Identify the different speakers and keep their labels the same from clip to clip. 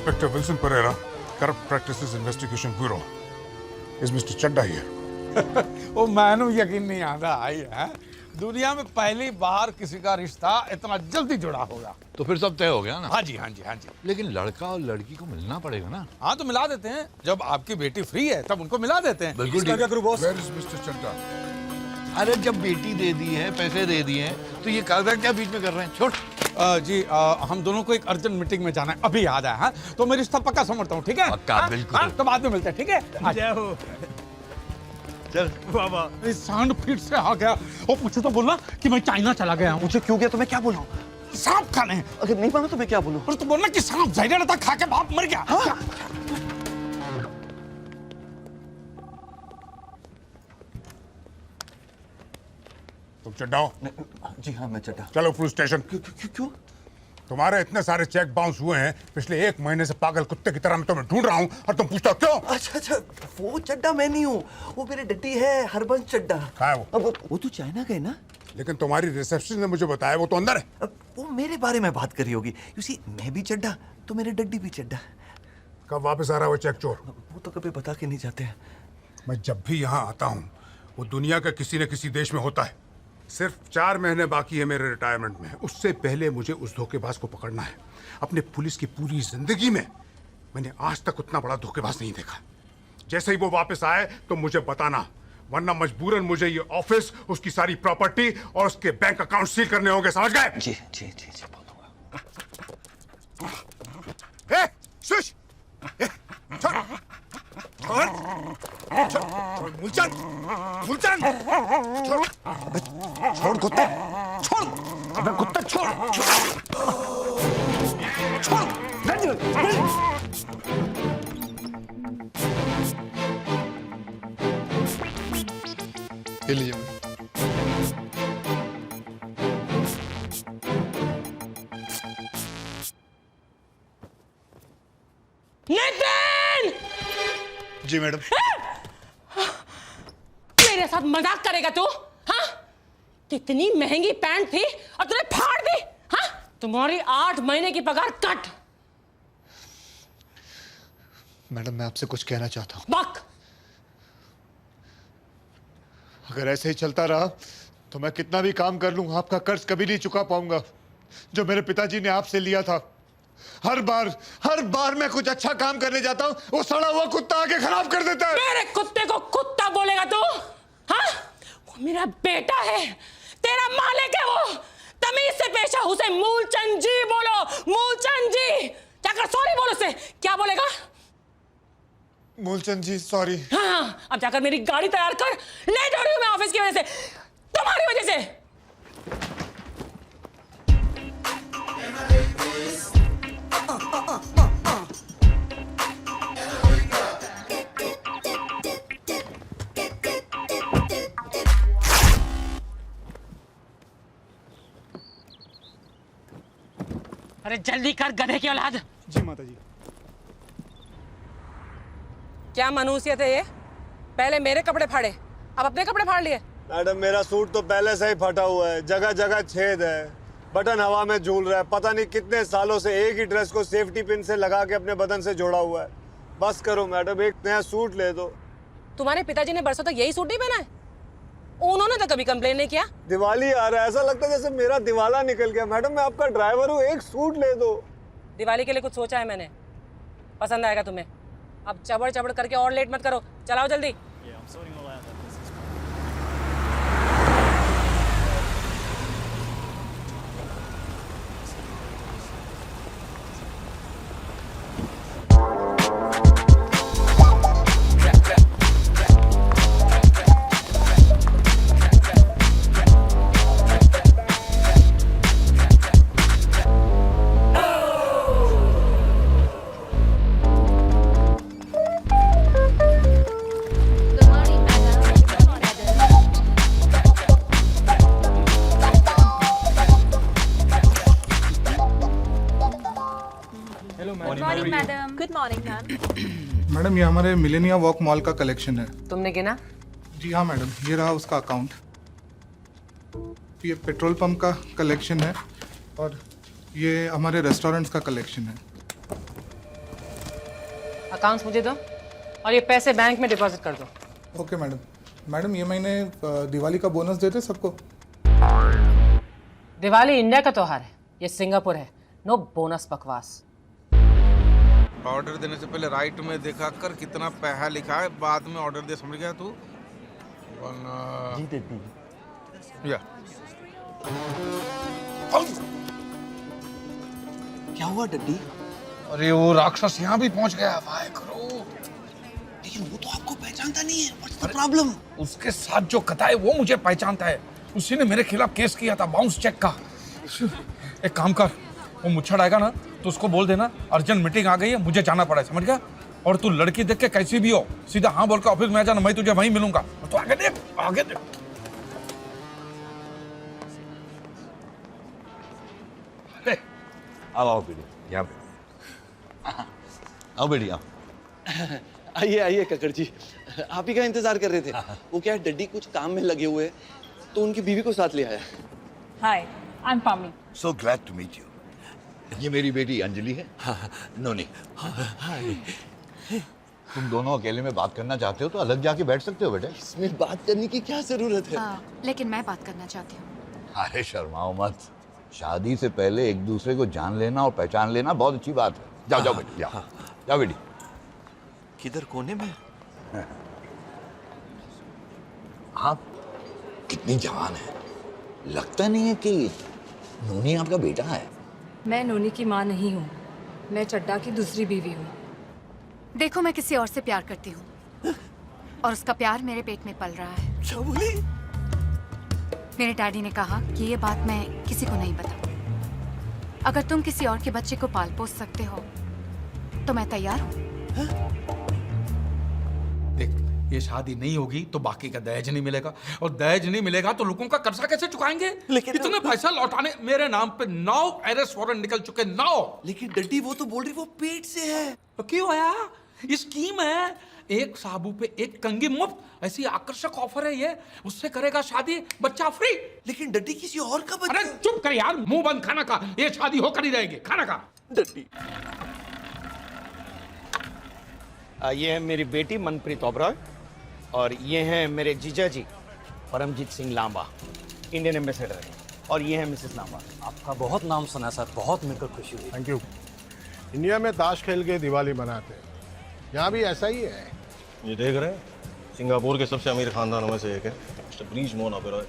Speaker 1: Inspector Wilson Pereira, Corrupt Practices Investigation Bureau. Is Mr. Chadda here?
Speaker 2: वो मैंने यकीन नहीं आता आई है दुनिया में पहली बार किसी का रिश्ता इतना जल्दी जुड़ा होगा।
Speaker 3: तो फिर सब तय हो गया ना?
Speaker 2: हाँ जी हाँ जी हाँ जी।
Speaker 3: लेकिन लड़का और लड़की को मिलना पड़ेगा ना?
Speaker 2: हाँ तो मिला देते हैं, जब आपकी बेटी फ्री है तब उनको मिला देते हैं।
Speaker 3: बिल्कुल ठीक है।
Speaker 1: Where is Mr. Chadda?
Speaker 3: अरे जब बेटी दे दी है, पैसे दे दिए हैं, तो ये कागजात क्या बीच में कर रहे हैं? छोड़।
Speaker 2: जी हम दोनं को एक अर्जेंट मीटिंग में जाना है, अभी याद है। हाँ तो मैं रिश्ता पक्का समझता हूँ, ठीक है?
Speaker 3: पक्का, बिल्कुल।
Speaker 2: तो बाद में मिलते हैं, ठीक है?
Speaker 4: जय हो।
Speaker 3: चल
Speaker 4: बाबा
Speaker 2: सांड फिर से आ गया। और मुझे तो बोलना कि मैं चाइना चला गया हूँ।
Speaker 5: मुझे क्यों गया तो मैं क्या बोलूं?
Speaker 2: सांप खाने।
Speaker 5: अगर नहीं माना तो मैं क्या बोलूं?
Speaker 2: और तो बोलना कि सांप जहरीला था, खा के बाप मर गया।
Speaker 5: हाँ?
Speaker 1: तुम चड्डा हो?
Speaker 5: जी हाँ मैं चड्डा।
Speaker 1: चलो पुलिस स्टेशन।
Speaker 5: क्यों?
Speaker 1: तुम्हारे इतने सारे चेक बाउंस हुए हैं, पिछले 1 महीने से पागल कुत्ते की तरह मैं तुम्हें ढूंढ रहा हूँ और तुम पूछते हो क्यों?
Speaker 5: अच्छा वो चड्डा मैं नहीं हूँ, वो मेरे डड्डी है हरबंस चड्डा।
Speaker 1: कहाँ है वो?
Speaker 5: अब वो तो चाइना गए ना।
Speaker 1: लेकिन तुम्हारी रिसेप्शन ने मुझे बताया वो तो अंदर है।
Speaker 5: अब वो मेरे बारे में बात करी होगी। यूसी मैं भी चड्डा तो मेरे डड्डी भी चड्डा।
Speaker 1: कब वापस आ रहा है वो चेक चोर?
Speaker 5: वो तो कभी बता के नहीं जाते हैं।
Speaker 1: मैं जब भी यहाँ आता हूँ वो दुनिया का किसी न किसी देश में होता है। सिर्फ 4 महीने बाकी है मेरे रिटायरमेंट में, उससे पहले मुझे उस धोखेबाज को पकड़ना है। अपने पुलिस की पूरी जिंदगी में मैंने आज तक उतना बड़ा धोखेबाज नहीं देखा। जैसे ही वो वापस आए तो मुझे बताना, वरना मजबूरन मुझे ये ऑफिस, उसकी सारी प्रॉपर्टी और उसके बैंक अकाउंट सील करने होंगे, समझ गए?
Speaker 5: जी बोल दूंगा।
Speaker 1: शुश! छोड़ मूलचंद!
Speaker 5: छोड़ कुत्ते, छोड़! अबे कुत्ते छोड़!
Speaker 3: ये लीजिए।
Speaker 6: नितिन!
Speaker 3: जी मैडम।
Speaker 6: मेरे साथ मजाक करेगा तू? हाँ? कितनी महंगी पैंट थी और तूने फाड़ दी? हाँ? तुम्हारी 8 महीने की पगार कट।
Speaker 7: मैडम मैं आपसे कुछ कहना चाहता हूँ।
Speaker 6: बक।
Speaker 7: अगर ऐसे ही चलता रहा तो मैं कितना भी काम कर लूं आपका कर्ज कभी नहीं चुका पाऊंगा जो मेरे पिताजी ने आपसे लिया था। हर बार मैं कुछ अच्छा काम करने जाता हूँ वो सड़ा हुआ कुत्ता आके खराब कर देता है।
Speaker 6: मेरे कुत्ते को कुत्ता बोलेगा तू? हाँ? वो मेरा बेटा है, तेरा मालिक है वो। तमीज से पेश है, उसे मूलचंद जी बोलो, मूलचंद जी। जाकर सॉरी बोलो उसे। क्या बोलेगा?
Speaker 7: मूलचंद जी सॉरी।
Speaker 6: हाँ, अब जाकर मेरी गाड़ी तैयार कर। लेट हो रही हूँ मैं ऑफिस की वजह से, तुम्हारी वजह से। अरे जल्दी कर गधे की औलाद।
Speaker 4: जी माता जी।
Speaker 6: क्या मनुष्यत है ये? पहले मेरे कपड़े फाड़े, अब अपने कपड़े फाड़ लिए।
Speaker 8: मैडम मेरा सूट तो पहले से ही फटा हुआ है, जगह जगह छेद है, बटन हवा में झूल रहा है। पता नहीं कितने सालों से एक ही ड्रेस को सेफ्टी पिन से लगा के अपने बदन से जोड़ा हुआ है। बस करो मैडम, एक नया सूट ले दो।
Speaker 6: तुम्हारे पिताजी ने बरसों तक यही सूट नहीं पहना है? उन्होंने तो कभी कंप्लेन नहीं किया।
Speaker 8: दिवाली आ रहा है, ऐसा लगता है जैसे मेरा दिवाला निकल गया। मैडम मैं आपका ड्राइवर हूँ, एक सूट ले दो।
Speaker 6: दिवाली के लिए कुछ सोचा है मैंने, पसंद आएगा तुम्हें। अब चबड़ चबड़ करके और लेट मत करो, चलाओ जल्दी।
Speaker 9: Good morning ma'am.
Speaker 4: मैडम ये हमारे मिलेनिया वॉक मॉल का कलेक्शन है।
Speaker 6: तुमने गिना?
Speaker 4: जी हाँ मैडम, ये रहा उसका अकाउंट। ये पेट्रोल पंप का कलेक्शन है और ये हमारे रेस्टोरेंट्स का कलेक्शन है।
Speaker 6: अकाउंट्स मुझे दो और ये पैसे बैंक में डिपॉजिट कर दो।
Speaker 4: Okay madam. मैडम ये महीने दिवाली का बोनस देते सबको?
Speaker 6: दिवाली इंडिया का त्योहार है, ये सिंगापुर है। नो बोनस बकवास।
Speaker 2: ऑर्डर देने से पहले राइट में देखा कर कितना पैसा लिखा है, बाद में ऑर्डर दे, समझ गया तू?
Speaker 5: जी डड्डी।
Speaker 2: या
Speaker 5: क्या हुआ डड्डी?
Speaker 2: अरे वो राक्षस यहाँ भी पहुंच गया। वाह करो।
Speaker 5: लेकिन वो तो आपको पहचानता नहीं है। What's the problem?
Speaker 2: उसके साथ जो कथा है वो मुझे पहचानता है। उसी ने मेरे खिलाफ केस किया था बाउंस चेक का। एक काम कर, वो मुच्छड़ आएगा ना तो उसको बोल देना अर्जेंट मीटिंग आ गई है, मुझे जाना पड़ा है, समझ गया? और तू लड़की देख के कैसी भी हो सीधा हाँ बोल के ऑफिस में आ जाना, मैं तुझे वहीं मिलूंगा। तो आगे देख, आगे देख।
Speaker 3: आओ बेटी, यहाँ पे आओ बेटी, आओ।
Speaker 10: आइए आइए कक्कड़ जी, आप ही का इंतजार कर रहे थे। वो क्या है, डड्डी कुछ काम में लगे हुए हैं, तो उनकी बीवी को साथ ले आया।
Speaker 9: Hi, I'm Pami.
Speaker 3: So glad to meet you. ये मेरी बेटी अंजलि है। नोनी। तुम दोनों अकेले में बात करना चाहते हो तो अलग जाके बैठ सकते हो बेटे।
Speaker 10: इसमें बात करने की क्या जरूरत है?
Speaker 9: लेकिन मैं बात करना चाहती हूँ।
Speaker 3: अरे शर्माओ मत, शादी से पहले एक दूसरे को जान लेना और पहचान लेना बहुत अच्छी बात है। जाओ जाओ बेटी, जाओ जाओ बेटी।
Speaker 5: किधर कोने में?
Speaker 3: आप कितनी जवान है, लगता नहीं है कि नोनी आपका बेटा है।
Speaker 9: मैं नोनी की माँ नहीं हूँ, मैं चड्डा की दूसरी बीवी हूँ। देखो मैं किसी और से प्यार करती हूँ और उसका प्यार मेरे पेट में पल रहा है।
Speaker 5: क्या बोली?
Speaker 9: मेरे डैडी ने कहा कि ये बात मैं किसी को नहीं बताऊँ। अगर तुम किसी और के बच्चे को पाल पोस सकते हो तो मैं तैयार हूँ।
Speaker 2: देख, ये शादी नहीं होगी तो बाकी का दहेज नहीं मिलेगा, और दहेज नहीं मिलेगा तो लोगों का कर्जा कैसे चुकाएंगे?
Speaker 5: लेकिन
Speaker 2: इतने पैसा लौटाने मेरे नाम पे 9 अरेस्ट वारंट निकल चुके, 9।
Speaker 5: लेकिन डड्डी वो तो बोल रही वो पेट से है।
Speaker 2: तो क्यों आया? ये स्कीम है, एक साबू पे एक कंगी मुफ्त, ऐसी आकर्षक ऑफर है ये। उससे करेगा शादी, बच्चा फ्री।
Speaker 5: लेकिन डड्डी किसी और का बच्चा।
Speaker 2: अरे चुप कर यार, मुंह बंद, खाना खा। ये शादी होकर ही रहेगी, खाना खा।
Speaker 5: डड्डी
Speaker 10: ये है मेरी बेटी मनप्रीत ओबरॉय और ये हैं मेरे जीजा जी परमजीत सिंह लांबा, इंडियन एम्बेसडर, और ये है मिसेस लांबा।
Speaker 11: आपका बहुत नाम सुना सर, बहुत मिलकर खुशी हुई।
Speaker 12: Thank you. इंडिया में ताश खेल के दिवाली मनाते हैं, यहाँ भी ऐसा ही है।
Speaker 11: ये देख रहे हैं, सिंगापुर के सबसे अमीर खानदानों में से एक है मिस्टर ब्रीज मोहन ओबेरॉय।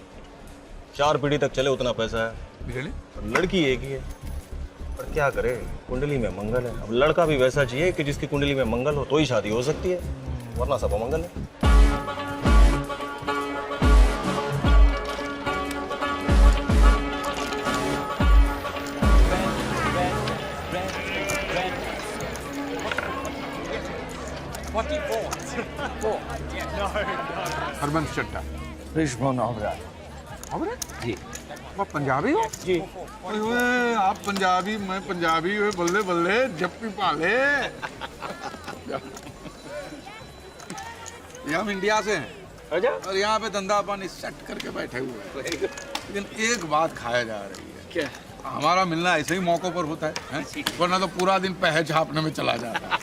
Speaker 11: 4 पीढ़ी तक चले उतना पैसा है। और लड़की एक ही है, पर क्या करे, कुंडली में मंगल है। अब लड़का भी वैसा चाहिए कि जिसकी कुंडली में मंगल हो तो ही शादी हो सकती है, वरना सब अमंगल है।
Speaker 2: हरबंस चड्डा।
Speaker 10: ब्रिज मोहन ओबरॉय।
Speaker 2: ओबरॉय
Speaker 10: जी।
Speaker 2: आप पंजाबी हो?
Speaker 10: जी।
Speaker 2: ओए, आप पंजाबी, मैं पंजाबी, हुए बल्ले बल्ले, जप्पी पाले। ये हम इंडिया से हैं और यहाँ पे धंधा पानी सेट करके बैठे हुए हैं। लेकिन एक बात खाया जा रही है।
Speaker 10: क्या?
Speaker 2: हमारा मिलना ऐसे ही मौकों पर होता है? वरना तो पूरा दिन पैसे छापने में चला जाता है।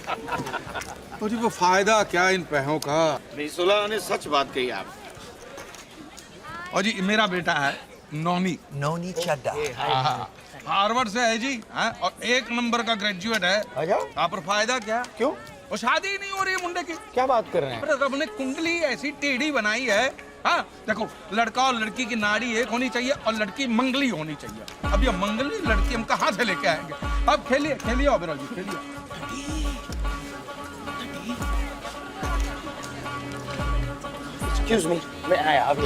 Speaker 2: और जी वो फायदा क्या इन पैसों का?
Speaker 10: नहीं, सुलह ने सच बात कही आप।
Speaker 2: और जी मेरा बेटा है नौनी।
Speaker 5: नौनी चड्डा।
Speaker 2: हार्वर्ड से है जी, हैं? और 1 नंबर का ग्रेजुएट है। आप पर फायदा क्या?
Speaker 10: क्यों?
Speaker 2: वो शादी ही नहीं हो रही है मुंडे की।
Speaker 10: क्या बात कर रहे हैं?
Speaker 2: अरे रब ने कुंडली ऐसी टेढ़ी बनाई है। हाँ देखो, लड़का और लड़की की नाड़ी एक होनी चाहिए और लड़की मंगली होनी चाहिए। अब ये मंगली लड़की हम कहाँ से लेके आएंगे? अब खेलिए खेलिए ओबेरॉय जी, खेलिए।
Speaker 10: एक्सक्यूज मी, मैं आया अभी।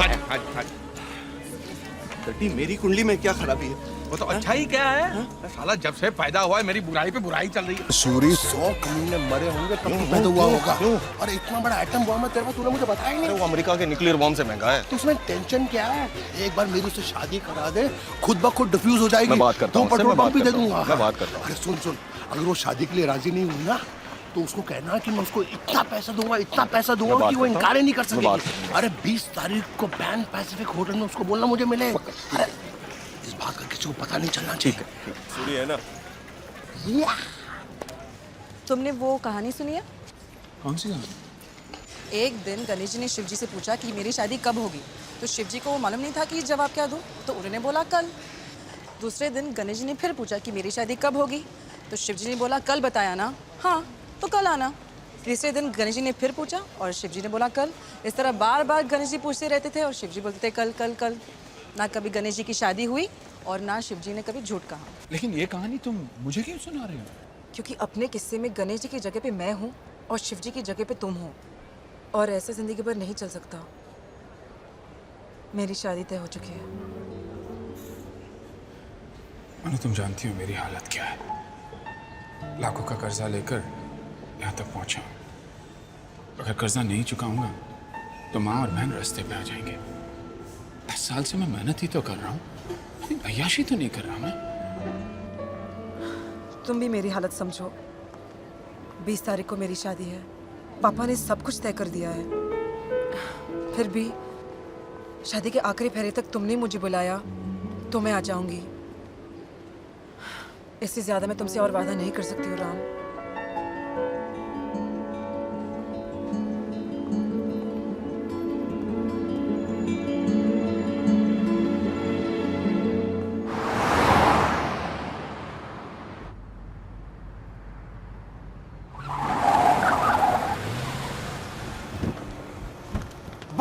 Speaker 5: डड्डी मेरी कुंडली में क्या खराबी है?
Speaker 2: वो तो अच्छा ही क्या है? साला जब से पैदा हुआ है मेरी बुराई पे बुराई चल रही है।
Speaker 12: सूरी 100 कमीने मरे होंगे तब तो पैदा हुआ होगा। अरे इतना बड़ा एटम बॉम्ब है तेरे पास, तूने मुझे बताया ही नहीं।
Speaker 11: वो अमेरिका के न्यूक्लियर बॉम्ब से महंगा है।
Speaker 12: तो उसमें टेंशन क्या है? एक बार मेरी उससे शादी करा दे, खुद ब खुद डिफ्यूज हो जाएगी।
Speaker 11: मैं बात करता हूँ,
Speaker 12: पेट्रोल पंप भी दे दूंगा।
Speaker 11: मैं बात करता हूँ।
Speaker 12: अरे सुन, अगर वो शादी के लिए राजी नहीं हुई ना तो उसको कहना कि मैं उसको इतना पैसा दूंगा कि वो इनकार ही नहीं कर सकेगी। अरे 20 तारीख को पैन पैसिफिक होटल में उसको बोलना मुझे मिले। अरे इस बात का किसी को पता नहीं चलना चाहिए।
Speaker 11: सुनी है ना?
Speaker 9: तुमने वो कहानी सुनी है?
Speaker 2: कौन सी कहानी?
Speaker 13: एक दिन गणेश जी ने शिव जी से पूछा कि मेरी शादी कब होगी, तो शिव जी को मालूम नहीं था कि जवाब क्या दूं, तो उन्होंने बोला कल। दूसरे दिन गणेश जी ने फिर पूछा कि मेरी शादी कब होगी, तो शिव जी ने बोला कल बताया ना, हाँ तो कल आना। तीसरे दिन गणेश जी ने फिर पूछा और शिव जी ने बोला कल। इस तरह बार बार गणेश जी पूछते रहते थे और शिव जी बोलते थे कल कल कल। ना कभी गणेश जी की शादी हुई और ना शिव जी ने कभी झूठ कहा।
Speaker 2: लेकिन ये कहानी तुम मुझे क्यों सुना रहे हो?
Speaker 13: क्योंकि अपने किस्से में गणेश जी की जगह पे मैं हूँ और शिव जी की जगह पे तुम हो, और ऐसे जिंदगी भर नहीं चल सकता। मेरी शादी तय हो चुकी है।
Speaker 2: मनु, तुम जानती हो मेरी हालत क्या है। लाखों का कर्जा लेकर यहाँ तक पहुंचा। अगर कर्जा नहीं चुकाऊंगा तो माँ और बहन रास्ते पे आ जाएंगे। 10 साल से मैं मेहनत ही तो कर रहा हूँ, अय्याशी तो नहीं कर रहा मैं।
Speaker 13: तुम भी मेरी हालत समझो। 20 तारीख को मेरी शादी है। पापा ने सब कुछ तय कर दिया है। फिर भी शादी के आखिरी फेरे तक तुमने मुझे बुलाया तो मैं आ जाऊंगी। इससे ज्यादा मैं तुमसे और वादा नहीं कर सकती हूँ राम।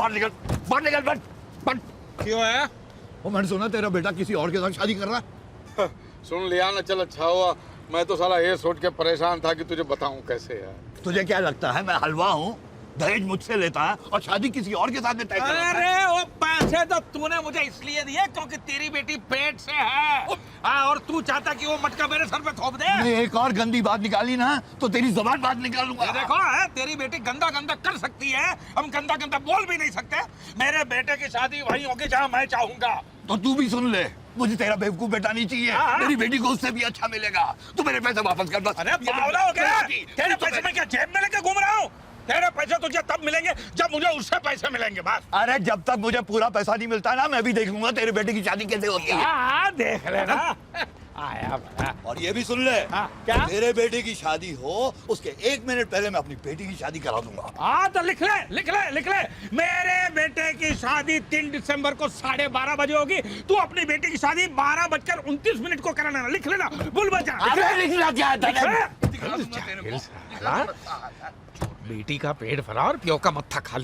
Speaker 12: बाहर निकल बंद बंद।
Speaker 10: क्यों है?
Speaker 12: वो मैंने सुना तेरा बेटा किसी और के साथ शादी कर रहा है।
Speaker 14: सुन लिया ना, चल अच्छा हुआ। मैं तो साला ये सोच के परेशान था कि तुझे बताऊं कैसे यार।
Speaker 12: तुझे क्या लगता है मैं हलवा हूँ? दहेज मुझसे लेता है और शादी किसी और के साथ में तय कर रहा है।
Speaker 10: अरे वो पैसे तो तूने मुझे इसलिए दिए क्योंकि तेरी बेटी पेट से है। और तू चाहता कि वो मटका मेरे सर पे थोप दे।
Speaker 12: मैं एक और गंदी बात निकाली ना तो तेरी जुबान बात निकालूंगा।
Speaker 10: ये देखो है, तेरी बेटी गंदा गंदा कर सकती है, हम गंदा गंदा बोल भी नहीं सकते। मेरे बेटे की शादी वहीं होगी जहाँ मैं चाहूंगा।
Speaker 12: तो तू भी सुन ले, मुझे तेरा बेवकूफ बेटा नहीं चाहिए। मेरी बेटी को उससे भी अच्छा मिलेगा। तू मेरे पैसे वापस कर बस।
Speaker 10: अरे बावला हो गया? तेरे पैसे मैं क्या जेब में लेके घूम रहा हूँ? तेरे पैसे तुझे तब मिलेंगे जब मुझे उससे पैसे मिलेंगे बस।
Speaker 12: अरे जब तक मुझे पूरा पैसा नहीं मिलता ना, मैं भी देखूंगा तेरे बेटे की शादी कैसे होती है।
Speaker 10: हाँ देख लेना। आया बड़ा।
Speaker 12: और ये भी सुन ले,
Speaker 10: क्या?
Speaker 12: मेरे बेटे की शादी हो उसके 1 मिनट पहले मैं अपनी बेटी की शादी करा दूंगा।
Speaker 10: हाँ तो लिख ले लिख ले लिख ले। मेरे बेटे की शादी 3 दिसंबर को 12:30 बजे होगी। तू अपनी बेटी की शादी 12:29 को कराना। लिख लेना, भूल बचा।
Speaker 12: लिखना क्या है?
Speaker 10: बेटी का पेट भरा और प्यो का मत्था खा